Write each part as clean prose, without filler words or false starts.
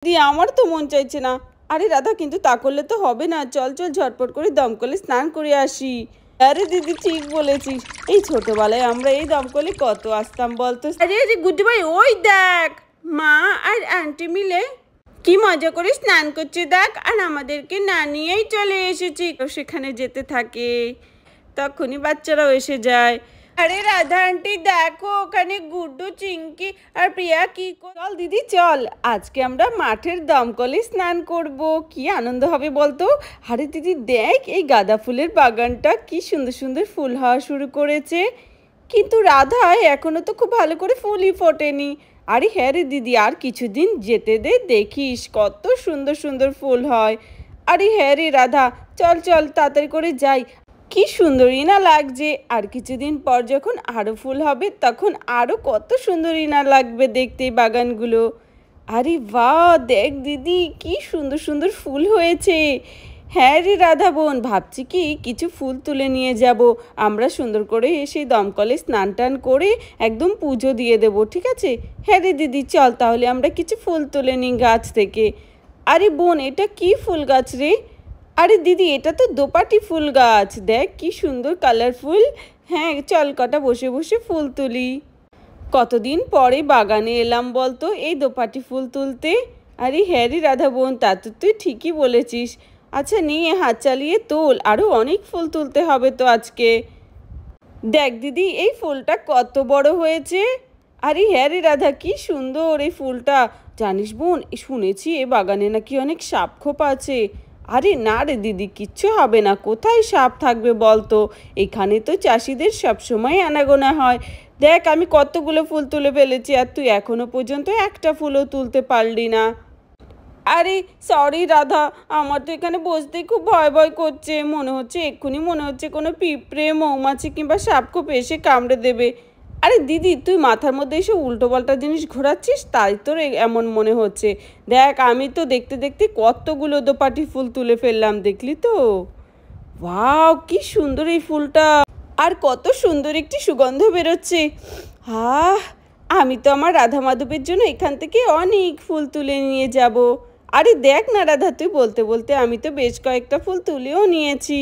দি আমার তো মন চাইছে না। আরে রাধা, কিন্তু তা করলে তো হবে না, চল চল ঝটপট করে দমকলে স্নান করে আসি। আরে দিদি ঠিক বলেছিস, এই ছোটবেলায় আমরা এই দমকলে কত আসতাম বলতো। আরে আরে গুড্ডু ভাই, ওই দেখ মা আর আন্টি মিলে কি মজা করে স্নান করছে দেখ, আর আমাদেরকে না নিয়েই চলে এসেছি। সেখানে যেতে থাকে, তখনই বাচ্চারাও এসে যায়। আরে রাধা আন্টি দেখো, ওখানে গুড্ডু, চিঙ্কি আর প্রিয়া কি। চল দিদি চল, আজকে আমরা মাঠের দমকলে স্নান করব, কি আনন্দ হবে বলতো। আরে দিদি দেখ, এই গাঁদা ফুলের বাগানটা কি সুন্দর সুন্দর ফুল হওয়া শুরু করেছে, কিন্তু রাধা এখনো তো খুব ভালো করে ফুলই ফোটেনি। আরে হ্যাঁ রে দিদি, আর কিছুদিন যেতে দে, দেখিস কত সুন্দর সুন্দর ফুল হয়। আরে হ্যাঁ রে রাধা, চল চল তাড়াতাড়ি করে যাই। কি সুন্দরই না লাগছে, আর কিছুদিন পর যখন আরো ফুল হবে তখন আরো কত সুন্দরই না লাগবে দেখতে বাগানগুলো। আরে বাহ, দেখ দিদি কি সুন্দর সুন্দর ফুল হয়েছে। হ্যাঁ রে রাধা বোন, ভাবছি কি কিছু ফুল তুলে নিয়ে যাব, আমরা সুন্দর করে সেই দমকলে স্নান টান করে একদম পুজো দিয়ে দেব, ঠিক আছে। হ্যাঁ রে দিদি চল, তাহলে আমরা কিছু ফুল তুলে নিই গাছ থেকে। আরে বোন, এটা কি ফুল গাছ রে? আরে দিদি, এটা তো দোপাটি ফুল গাছ, দেখ কি সুন্দর কালারফুল। হ্যাঁ চল, কটা বসে বসে ফুল তুলি। কতদিন পরে বাগানে এলাম বলতো এই দোপাটি ফুল তুলতে। আরে হ্যাঁ রে রাধা বোন, তা তো তুই ঠিকই বলেছিস। আচ্ছা নিয়ে হাত চালিয়ে তোল, আরও অনেক ফুল তুলতে হবে তো আজকে। দেখ দিদি, এই ফুলটা কত বড় হয়েছে। আরে হ্যাঁ রে রাধা, কি সুন্দর এই ফুলটা। জানিস বোন, শুনেছি এ বাগানে নাকি অনেক সাপ খোপ আছে। আরে না রে দিদি, কিচ্ছু হবে না, কোথায় সাপ থাকবে বলতো, এখানে তো চাষিদের সবসময় আনাগোনা হয়। দেখ আমি কতগুলো ফুল তুলে ফেলেছি, আর তুই এখনো পর্যন্ত একটা ফুলও তুলতে পারলি না। আরে সরি রাধা, আমার তো এখানে বসতেই খুব ভয় ভয় করছে, মনে হচ্ছে এক্ষুনি মনে হচ্ছে কোনো পিঁপড়ে, মৌমাছি কিংবা সাপখোপ এসে কামড়ে দেবে। আরে দিদি, তুই মাথার মধ্যে এসে উল্টোপাল্টা জিনিস ঘোরাচ্ছিস, তাই তোর এমন মনে হচ্ছে। দেখ আমি তো দেখতে দেখতে কতগুলো দোপাটি ফুল তুলে ফেললাম, দেখলি তো। ওয়াও, কি সুন্দর এই ফুলটা, আর কত সুন্দর একটি সুগন্ধ বেরোচ্ছে। আহ, আমি তো আমার রাধা মাধবের জন্য এখান থেকে অনেক ফুল তুলে নিয়ে যাব। আরে দেখ না রাধা, তুই বলতে বলতে আমি তো বেশ কয়েকটা ফুল তুলেও নিয়েছি।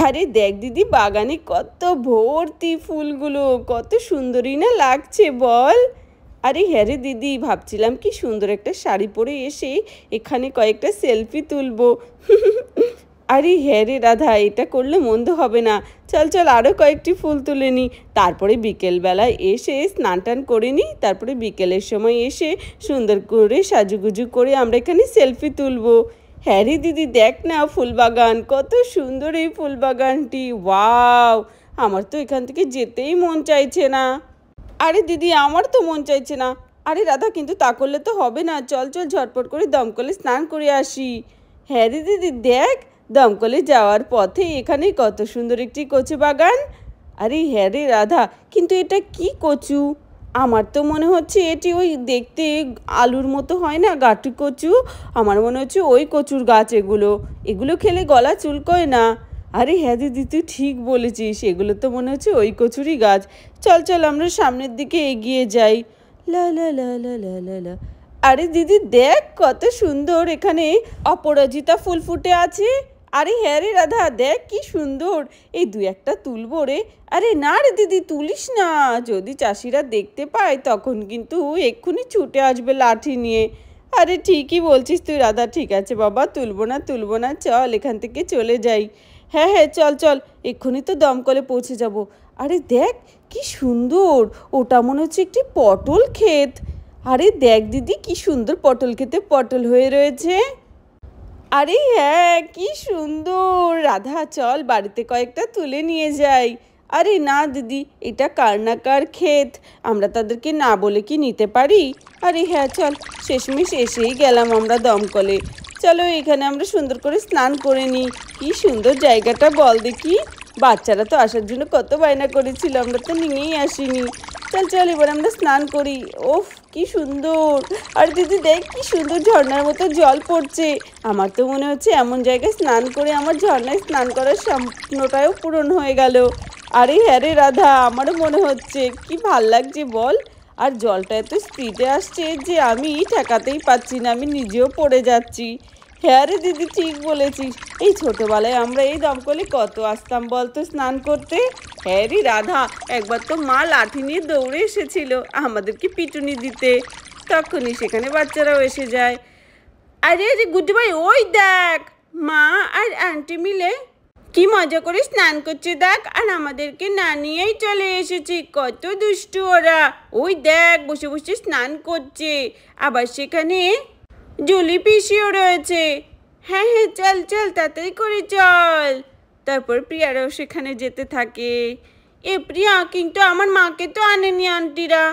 আরে দেখ দিদি, বাগানে কত ভর্তি ফুলগুলো, কত সুন্দরই না লাগছে বল। আরে হ্যাঁ রে দিদি, ভাবছিলাম কি সুন্দর একটা শাড়ি পরে এসে এখানে কয়েকটা সেলফি তুলবো। আরে হ্যাঁ রে রাধা, এটা করলে মন্দ হবে না। চল চল, আরও কয়েকটি ফুল তুলে নিই, তারপরে বিকেলবেলায় এসে স্নান টান করে নিই, তারপরে বিকেলের সময় এসে সুন্দর করে সাজুগুজু করে আমরা এখানে সেলফি তুলবো। হ্যাঁ রে দিদি, দেখ না ফুলবাগান, কত সুন্দর এই ফুলবাগানটি। ওয়াও, আমার তো এখান থেকে যেতেই মন চাইছে না। আরে দিদি, আমার তো মন চাইছে না। আরে রাধা, কিন্তু তা করলে তো হবে না, চল চল ঝটপট করে দমকলে স্নান করে আসি। হ্যাঁ রে দিদি দেখ, দমকলে যাওয়ার পথে এখানে কত সুন্দর একটি কচু বাগান। আরে হ্যাঁ রে রাধা, কিন্তু এটা কি কচু? আমার তো মনে হচ্ছে এটি ওই দেখতে আলুর মতো হয় না, গাঁটু কচু, আমার মনে হচ্ছে ওই কচুর গাছ এগুলো। এগুলো খেলে গলা চুলকোয় না। আরে হ্যাঁ দিদি, তুই ঠিক বলেছিস, এগুলো তো মনে হচ্ছে ওই কচুরই গাছ। চল চল, আমরা সামনের দিকে এগিয়ে যাই। লা লা লা লা লা লা লা। আরে দিদি দেখ, কত সুন্দর এখানে অপরাজিতা ফুল ফুটে আছে। আরে হ্যাঁ রে রাধা, দেখ কি সুন্দর, এই দু একটা তুলবো রে। আরে না রে দিদি, তুলিস না, যদি চাষিরা দেখতে পায় তখন কিন্তু এক্ষুনি ছুটে আসবে লাঠি নিয়ে। আরে ঠিকই বলছিস তুই রাধা, ঠিক আছে বাবা, তুলবো না, চল এখান থেকে চলে যাই। হ্যাঁ হ্যাঁ চল চল, এক্ষুনি তো দমকলে পৌঁছে যাব। আরে দেখ কি সুন্দর, ওটা মনে হচ্ছে একটি পটল ক্ষেত। আরে দেখ দিদি, কি সুন্দর পটল খেতে পটল হয়ে রয়েছে। আরে হ্যাঁ, কি সুন্দর রাধা, চল বাড়িতে কয়েকটা তুলে নিয়ে যাই। আরে না দিদি, এটা কার না কার ক্ষেত, আমরা তাদেরকে না বলে কি নিতে পারি? আরে হ্যাঁ চল, শেষমেশ এসেই গেলাম আমরা দমকলে। চলো এখানে আমরা সুন্দর করে স্নান করে নিই। কি সুন্দর জায়গাটা বল দেখি, বাচ্চারা তো আসার জন্য কত বায়না করেছিল, আমরা তো নিয়েই আসিনি। চল চল, এবার আমরা স্নান করি। ওফ কি সুন্দর, আর দিদি দেখ কি সুন্দর ঝর্ণার মতো জল পড়ছে। আমার তো মনে হচ্ছে এমন জায়গায় স্নান করে আমার ঝর্ণায় স্নান করার স্বপ্নটাও পূরণ হয়ে গেল। আরে হ্যাঁ রে রাধা, আমারও মনে হচ্ছে, কি ভাল লাগছে বল। আর জলটা এত স্পিডে আসছে যে আমি ঠেকাতেই পাচ্ছি না, আমি নিজেও পড়ে যাচ্ছি। হ্যাঁ রে দিদি, ঠিক বলেছিস। এই ছোটবেলায় আমরা এই দমকলে কত আসতাম বলতো স্নান করতে। হ্যাঁ রে রাধা, একবার তো মা লাঠি নিয়ে দৌড়ে এসেছিল আমাদেরকে পিটুনি দিতে, তখনই সেখানে বাচ্চারাও এসে যায়। আরে আরে গুড্ডু ভাই, ওই দেখ মা আর আন্টি মিলে কি মজা করে স্নান করছে দেখ, আর আমাদেরকে না নিয়েই চলে এসেছে। কত দুষ্টু ওরা, ওই দেখ বসে বসে স্নান করছে। আবার সেখানে জুলি পিসিও রয়েছে। হ্যাঁ হ্যাঁ, চল চল তাড়াতাড়ি করে চল। তারপর প্রিয়ারাও সেখানে যেতে থাকে। এ প্রিয়া, কিন্তু আমার মাকে তো আনেনি আন্টিরা।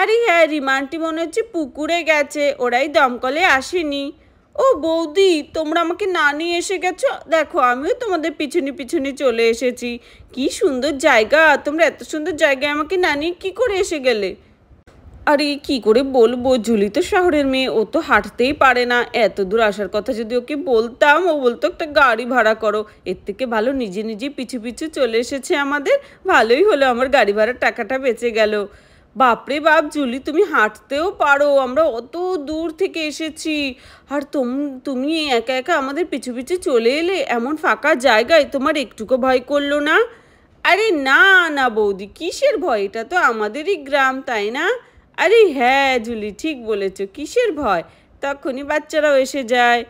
আরে হ্যাঁ, রিমা আন্টি মনে হচ্ছে পুকুরে গেছে, ওরাই দমকলে আসেনি। ও বৌদি, তোমরা আমাকে না নিয়ে এসে গেছো, দেখো আমিও তোমাদের পিছনে পিছনে চলে এসেছি। কি সুন্দর জায়গা, তোমরা এত সুন্দর জায়গায় আমাকে না নিয়ে কী করে এসে গেলে? আরে কি করে বলবো, জুলি তো শহরের মেয়ে, ও তো হাঁটতেই পারে না। এত দূর আসার কথা যদি ওকে বলতাম, ও বলতো একটা গাড়ি ভাড়া করো। এর থেকে ভালো নিজে নিজে পিছু পিছু চলে এসেছে আমাদের। ভালোই হলো, আমার গাড়ি ভাড়ার টাকাটা বেঁচে গেল। বাপরে বাপ জুলি, তুমি হাঁটতেও পারো, আমরা অত দূর থেকে এসেছি আর তুমি একা একা আমাদের পিছু পিছু চলে এলে এমন ফাঁকা জায়গায়, তোমার একটুকু ভয় করলো না? আরে না না বৌদি, কিসের ভয়, এটা তো আমাদেরই গ্রাম, তাই না? আরে হ্যাঁ জুলি, ঠিক বলেছ, কিসের ভয়। তখনই বাচ্চারাও এসে যায়।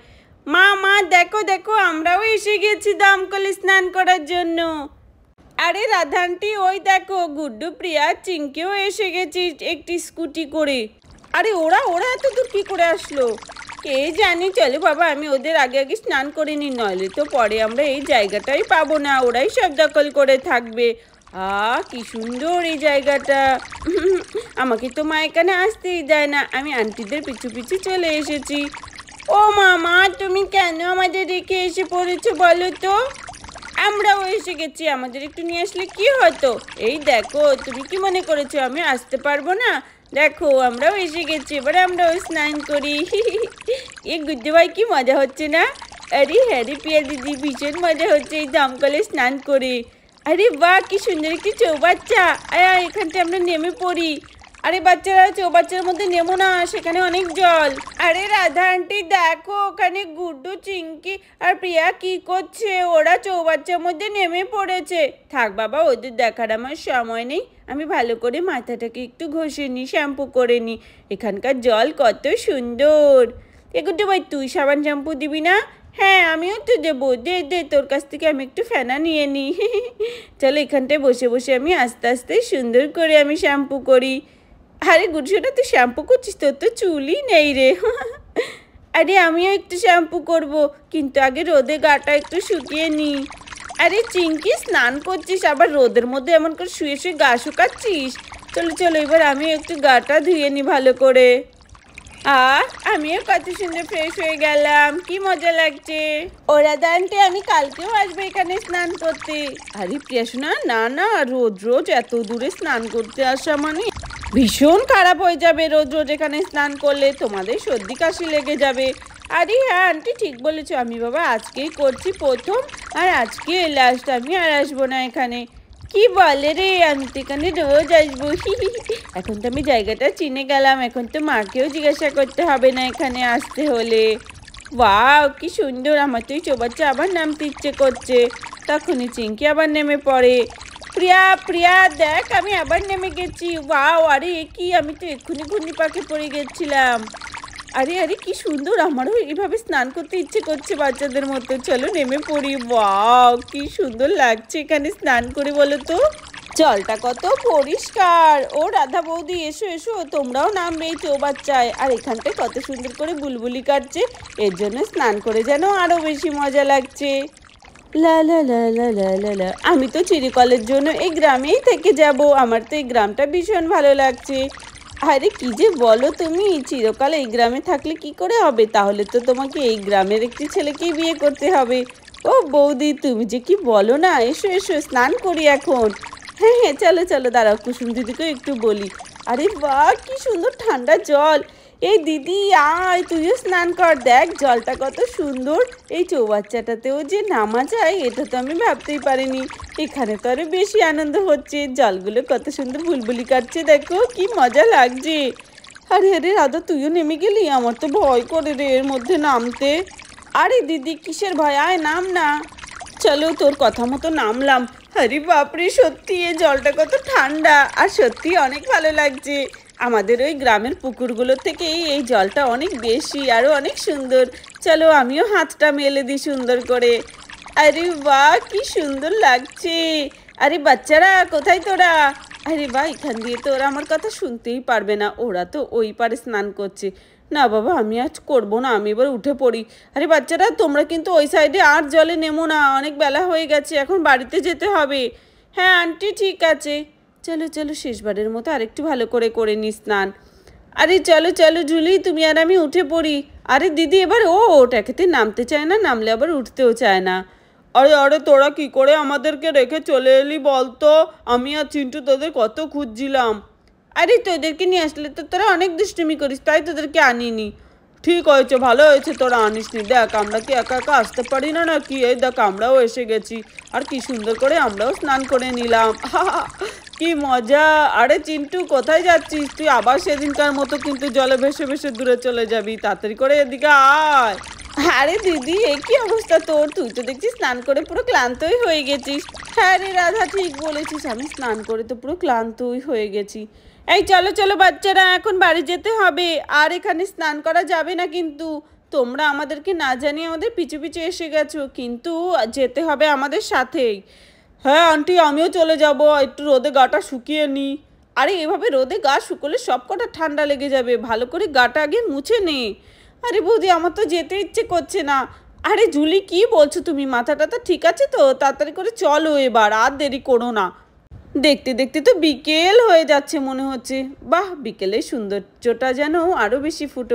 মা মা, দেখো দেখো, আমরাও এসে গেছি দমকলে স্নান করার জন্য। আরে রাধা আন্টি, ওই দেখো গুড্ডু, প্রিয়া, চিঙ্কিও এসে গেছি একটি স্কুটি করে। আরে ওরা ওরা এত দূর কী করে আসলো কে জানি। চলো বাবা, আমি ওদের আগে আগে স্নান করে নি, নইলে তো পরে আমরা এই জায়গাটাই পাবো না, ওরাই সব দখল করে থাকবে। কি সুন্দর এই জায়গাটা। আমাকে তো মা এখানে আসতেই দেয় না, আমি আন্টিদের পিছু পিছু চলে এসেছি। ও মামা, তুমি কেন আমাদের রেখে এসে পড়েছো বলো তো? আমরাও এসে গেছি, আমাদের একটু নিয়ে আসলে কি হতো? এই দেখো, তুমি কি মনে করেছো আমি আসতে পারবো না? দেখো আমরাও এসে গেছি, এবার আমরাও স্নান করি। এ গুড্ডু ভাই, কি মজা হচ্ছে না? আরে হ্যারি প্রিয়া দিদি, ভীষণ মজা হচ্ছে এই দমকলে স্নান করে। আরে বাহ, কি সুন্দর একটি চৌবাচ্চা, এখানটা আমরা নেমে পড়ি। আরে বাচ্চারা, চৌবাচ্চার মধ্যে নেমো না, সেখানে অনেক জল। আরে রাধা আন্টি দেখো, ওখানে গুড্ডু, চিঙ্কি আর প্রিয়া কি করছে, ওরা চৌবাচ্চার মধ্যে নেমে পড়েছে। থাক বাবা, ওদের দেখার আমার সময় নেই, আমি ভালো করে মাথাটাকে একটু ঘষে নিই, শ্যাম্পু করে নিই। এখানকার জল কত সুন্দর। এ গুড্ডু ভাই, তুই সাবান শ্যাম্পু দিবি না? হ্যাঁ আমিও তো দেবো, দে দে, তোর কাছ থেকে আমি একটু ফেনা নিয়ে নিই। চলো এখানটায় বসে বসে আমি আস্তে আস্তে সুন্দর করে আমি শ্যাম্পু করি। আরে গুড্ডুটা, তুই শ্যাম্পু করছিস, তোর তো চুলই নেই রে। আরে আমিও একটু শ্যাম্পু করব, কিন্তু আগে রোদে গাটা একটু শুকিয়ে নিই। আরে চিঙ্কি, স্নান করছিস আবার রোদের মধ্যে এমন করে শুয়ে শুয়ে গা শুকাচ্ছিস? চলো চলো, এবার আমি একটু গাটা ধুয়ে নিই ভালো করে। আমিও কত সুন্দর ফ্রেশ হয়ে গেলাম, কি মজা লাগছে। ওরা দানটে, আমি কালকেও আসবো এখানে স্নান করতে। আরে প্রিয়া শোনা, না না, রোজ রোজ এত দূরে স্নান করতে আসা মানে ভীষণ খারাপ হয়ে যাবে। রোজ রোজ এখানে স্নান করলে তোমাদের সর্দি কাশি লেগে যাবে। আরে হ্যাঁ আন্টি, ঠিক বলেছো, আমি বাবা আজকেই করছি প্রথম, আর আজকে লাস্ট, আমি আর আসবো না এখানে। কি বলে রে, আমি তো এখানে রোজ আসবো। এখন তো আমি জায়গাটা চিনে গেলাম, এখন তো মাকেও জিজ্ঞাসা করতে হবে না এখানে আসতে হলে। ওয়াও, কি সুন্দর, আমার তো এই চৌবাচ্চা আবার নামতে ইচ্ছে করছে। তখনই চিঙ্কি আবার নেমে পড়ে। প্রিয়া প্রিয়া, দেখ আমি আবার নেমে গেছি। ওয়াও, আরে কি, আমি তো এক্ষুনি ঘূর্ণি পাকে পড়ে গেছিলাম। আরে আরে কি সুন্দর, আমারও এইভাবে স্নান করতে ইচ্ছে করছে বাচ্চাদের মতো। চলো নেমে পড়ি। ওয়াও, কি সুন্দর লাগছে এখানে স্নান করে, বলো তো জলটা কত পরিষ্কার। ও রাধা বৌদি, এসো এসো, তোমরাও নামবে এই চৌবাচ্চায়। আর এখানটায় কত সুন্দর করে বুলবুলি কাটছে, এর জন্য স্নান করে যেন আরো বেশি মজা লাগছে। লা লা লা লা লা লা লা, আমি তো চিরকালের জন্য এই গ্রামেই থেকে যাব, আমার তো এই গ্রামটা ভীষণ ভালো লাগছে। আরে কি যে বলো তুমি, চিরকাল এই গ্রামে থাকলে কি করে হবে? তাহলে তো তোমাকে এই গ্রামের একটি ছেলেকেই বিয়ে করতে হবে। ও বৌদি, তুমি যে কি বলো না, এসো এসো, স্নান করি এখন। হ্যাঁ হ্যাঁ, চলো চলো, দাঁড়াও কুসুম দিদিকে একটু বলি। আরে বাহ, কি সুন্দর ঠান্ডা জল, এই দিদি আয়, তুইও স্নান কর, দেখ জলটা কত সুন্দর। এই চৌবাচ্চাটাতেও যে নামা যায় এটা তো আমি ভাবতেই পারিনি। এখানে তো আরো বেশি আনন্দ হচ্ছে, জলগুলো কত সুন্দর বুলবুলি কাটছে, দেখো কি মজা লাগছে। আরে আরে রাধা, তুইও নেমে গেলি? আমার তো ভয় করে রে এর মধ্যে নামতে। আরে দিদি কিসের ভয়, আয় নাম না। চলো তোর কথা মতো নামলাম। আরে বাপরে, সত্যি এই জলটা কত ঠান্ডা আর সত্যি অনেক ভালো লাগছে। আমাদের ওই গ্রামের পুকুরগুলোর থেকে এই জলটা অনেক বেশি আরও অনেক সুন্দর। চলো আমিও হাতটা মেলে দিই সুন্দর করে। আরে বাহ, কি সুন্দর লাগছে। আরে বাচ্চারা কোথায় তোরা? আরে বাহ, এখান দিয়ে তো ওরা আমার কথা শুনতেই পারবে না, ওরা তো ওই পারে স্নান করছে। না বাবা, আমি আজ করবো না, আমি এবার উঠে পড়ি। আরে বাচ্চারা, তোমরা কিন্তু ওই সাইডে আর জলে নেমো না, অনেক বেলা হয়ে গেছে, এখন বাড়িতে যেতে হবে। হ্যাঁ আন্টি ঠিক আছে। চলো চলো, শেষবারের মতো আরেকটু ভালো করে নি স্নান। আরে চলো চলো জুলি, তুমি আর আমি উঠে পড়ি। আরে দিদি এবার ও ওটাকেতে নামতে চায় না, নামলে আবার উঠতেও চায় না। আরে আরে, তোরা কি করে আমাদেরকে রেখে চলে এলি বলতো? আমি আর চিন্টু তোদের কত খুঁজছিলাম। আরে তোদেরকে নিয়ে আসলে তো তোরা অনেক দুষ্টুমি করিস, তাই তোদেরকে আনিনি। ঠিক হয়েছে, ভালো হয়েছে তোরা আনিসনি। দেখ আমরা কি একা একা আসতে পারি না নাকি? এই দেখ আমরাও এসে গেছি, আর কি সুন্দর করে আমরাও স্নান করে নিলাম। কি মজা। আরে চিন্টু কোথায় যাচ্ছিস তুই? আবার সেদিনকার মতো কিন্তু জলে ভেসে ভেসে দূরে চলে যাবি, তাড়াতাড়ি করে এদিকে আয়। আরে দিদি এ কি অবস্থা তোর? তুই তো দেখছিস স্নান করে পুরো ক্লান্তই হয়ে গেছিস। হ্যাঁ রে রাধা, ঠিক বলেছিস, আমি স্নান করে তো পুরো ক্লান্তই হয়ে গেছি। এই চলো চলো বাচ্চারা, এখন বাড়ি যেতে হবে, আর এখানে স্নান করা যাবে না কিন্তু। তোমরা আমাদেরকে না জানিয়ে আমাদের পিছু পিছু এসে গেছো, কিন্তু যেতে হবে আমাদের সাথেই। হ্যাঁ আন্টি, আমিও চলে যাব, একটু রোদে গাটা শুকিয়ে নিই। আরে এভাবে রোদে গা শুকোলে সব কটা ঠান্ডা লেগে যাবে, ভালো করে গাটা আগে মুছে নে। আরে বৌদি, আমার তো যেতে ইচ্ছে করছে না। আরে জুলি কি বলছো তুমি? মাথাটা তো ঠিক আছে তো? তাড়াতাড়ি করে চলো এবার, আর দেরি করো না। দেখতে দেখতে তো বিকেল হয়ে যাচ্ছে মনে হচ্ছে। বাহ, বিকেলের সৌন্দর্যটা যেন আরো বেশি ফুটে